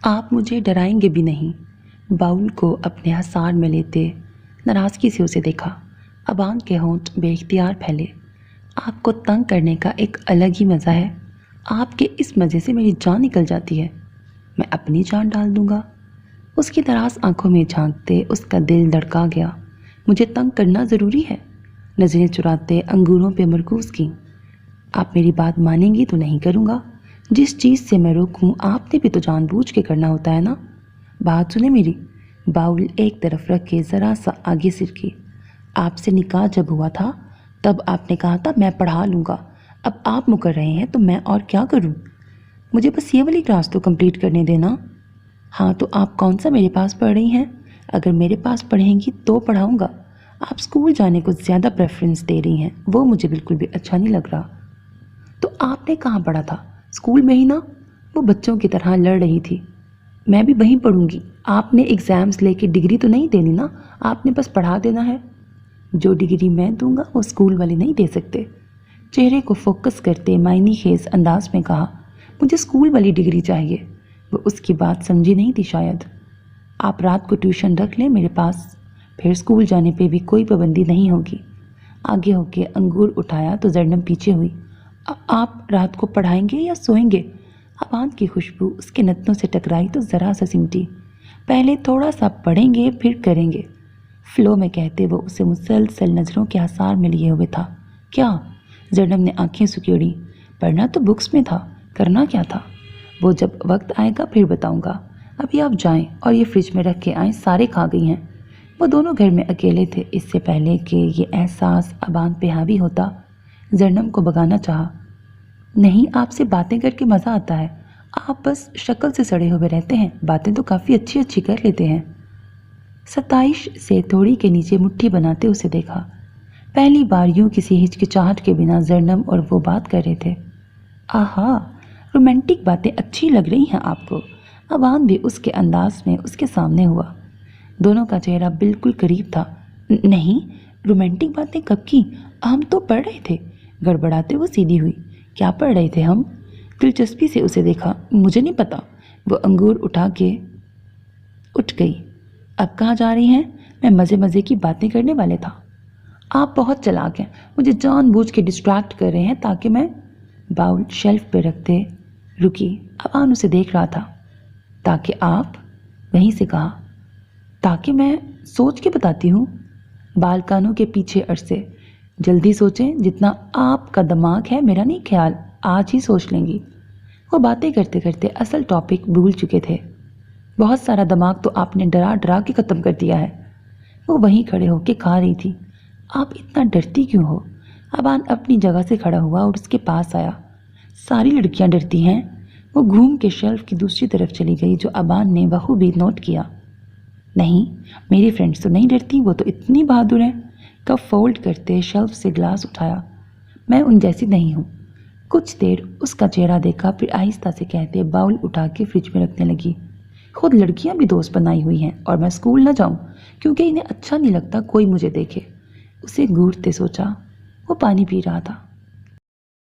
آپ مجھے ڈرائیں گے بھی نہیں۔ باؤل کو اپنے حصار میں لیتے ناراضگی سے اسے دیکھا۔ ابان کے ہونٹ بے اختیار پھیلے۔ آپ کو تنگ کرنے کا ایک الگ ہی مزہ ہے۔ آپ کے اس مزے سے میری جان نکل جاتی ہے۔ میں اپنی جان ڈال دوں گا۔ اس کی دراز آنکھوں میں جھانکتے اس کا دل دھڑکا گیا۔ مجھے تنگ کرنا ضروری ہے؟ نظریں چراتے انگوروں پہ مرکوز کی۔ آپ میری بات مانیں گی تو نہیں کروں گا۔ جس چیز سے میں روکوں آپ نے بھی تو جان بوجھ کے کرنا ہوتا ہے نا۔ بات سنیں میری۔ باؤل ایک طرف رکھ کے ذرا سا آگے سرکی۔ آپ سے نکاح جب ہوا تھا تب آپ نے کہا تھا میں پڑھا لوں گا۔ اب آپ مکر رہے ہیں تو میں اور کیا کروں؟ مجھے بس یہ والی کلاس تو کمپلیٹ کرنے دینا۔ ہاں تو آپ کون سا میرے پاس پڑھ رہی ہیں؟ اگر میرے پاس پڑھیں گی تو پڑھاؤں گا۔ آپ اسکول جانے کو زیادہ پریفرنس دے رہی ہیں، وہ مجھے بالکل بھی اچھا نہیں لگ رہا۔ تو آپ نے کہاں پڑھا تھا؟ اسکول میں ہی نا؟ وہ بچوں کی طرح لڑ رہی تھی۔ میں بھی وہیں پڑھوں گی۔ آپ نے ایگزامز لے کے ڈگری تو نہیں دینی نا، آپ نے بس پڑھا دینا ہے۔ جو ڈگری میں دوں گا وہ اسکول والے نہیں دے سکتے۔ چہرے کو فوکس کرتے معنی خیز انداز میں کہا، مجھے اسکول والی ڈگری چاہیے۔ وہ اس کی بات سمجھی نہیں تھی شاید۔ آپ رات کو ٹیوشن رکھ لیں میرے پاس، پھر اسکول جانے پہ بھی کوئی پابندی نہیں ہوگی۔ آگے ہو کے انگور اٹھایا تو زرنب پیچھے ہوئی۔ آپ رات کو پڑھائیں گے یا سوئیں گے؟ ابان کی خوشبو اس کے نتنوں سے ٹکرائی تو ذرا سا سمٹی۔ پہلے تھوڑا سا پڑھیں گے پھر کریں گے، فلو میں کہتے وہ اسے مسلسل نظروں کے حصار میں لیے ہوئے تھا۔ کیا؟ زرنب نے آنکھیں سکیڑی۔ پڑھنا تو بکس میں تھا، کرنا کیا تھا؟ وہ جب وقت آئے گا پھر بتاؤں گا۔ ابھی آپ جائیں اور یہ فریج میں رکھ کے آئیں، سارے کھا گئی ہیں۔ وہ دونوں گھر میں اکیلے تھے۔ اس سے پہلے کہ یہ احساس ابان پہ حاوی ہوتا، زرنب کو بگانا چاہا۔ نہیں، آپ سے باتیں کر کے مزہ آتا ہے، آپ بس شکل سے سڑے ہوئے رہتے ہیں، باتیں تو کافی اچھی اچھی کر لیتے ہیں۔ ستائش سے تھوڑی کے نیچے مٹھی بناتے اسے دیکھا۔ پہلی بار یوں کسی ہچکچاہٹ کے بنا زرنب اور وہ بات کر رہے تھے۔ آہا، رومانٹک باتیں اچھی لگ رہی ہیں آپ کو۔ ابان بھی اس کے انداز میں اس کے سامنے ہوا۔ دونوں کا چہرہ بالکل قریب تھا۔ نہیں، رومانٹک باتیں کب کی؟ ہم تو پڑھ رہے تھے۔ گڑبڑاتے وہ سیدھی ہوئی۔ کیا پڑھ رہے تھے ہم؟ دلچسپی سے اسے دیکھا۔ مجھے نہیں پتا۔ وہ انگور اٹھا کے اٹھ گئی۔ اب کہاں جا رہی ہیں؟ میں مزے مزے کی باتیں کرنے والے تھا۔ آپ بہت چلاک ہیں، مجھے جان بوجھ کے ڈسٹریکٹ کر رہے ہیں تاکہ میں… باؤل شیلف پہ رکھتے رکی۔ ابان اسے دیکھ رہا تھا۔ تاکہ آپ؟ وہیں سے کہا۔ تاکہ میں سوچ کے بتاتی ہوں۔ بال کانوں کے پیچھے عرصے۔ جلدی سوچیں، جتنا آپ کا دماغ ہے میرا نہیں خیال، آج ہی سوچ لیں گی۔ وہ باتیں کرتے کرتے اصل ٹاپک بھول چکے تھے۔ بہت سارا دماغ تو آپ نے ڈرا ڈرا کے ختم کر دیا ہے۔ وہ وہیں کھڑے ہو کے کھا رہی تھی۔ آپ اتنا ڈرتی کیوں ہو؟ ابان اپنی جگہ سے کھڑا ہوا اور اس کے پاس آیا۔ ساری لڑکیاں ڈرتی ہیں۔ وہ گھوم کے شیلف کی دوسری طرف چلی گئی جو ابان نے بخوبی نوٹ کیا۔ نہیں، میری فرینڈس تو نہیں ڈرتی، وہ تو اتنی بہادر ہیں۔ کپ فولڈ کرتے شیلف سے گلاس اٹھایا۔ میں ان جیسی نہیں ہوں۔ کچھ دیر اس کا چہرہ دیکھا، پھر آہستہ سے کہتے باؤل اٹھا کے فریج میں رکھنے لگی۔ خود لڑکیاں بھی دوست بنائی ہوئی ہیں، اور میں اسکول نہ جاؤں کیونکہ انہیں اچھا نہیں لگتا کوئی مجھے دیکھے۔ اسے گھورتے سوچا۔ وہ پانی پی رہا تھا۔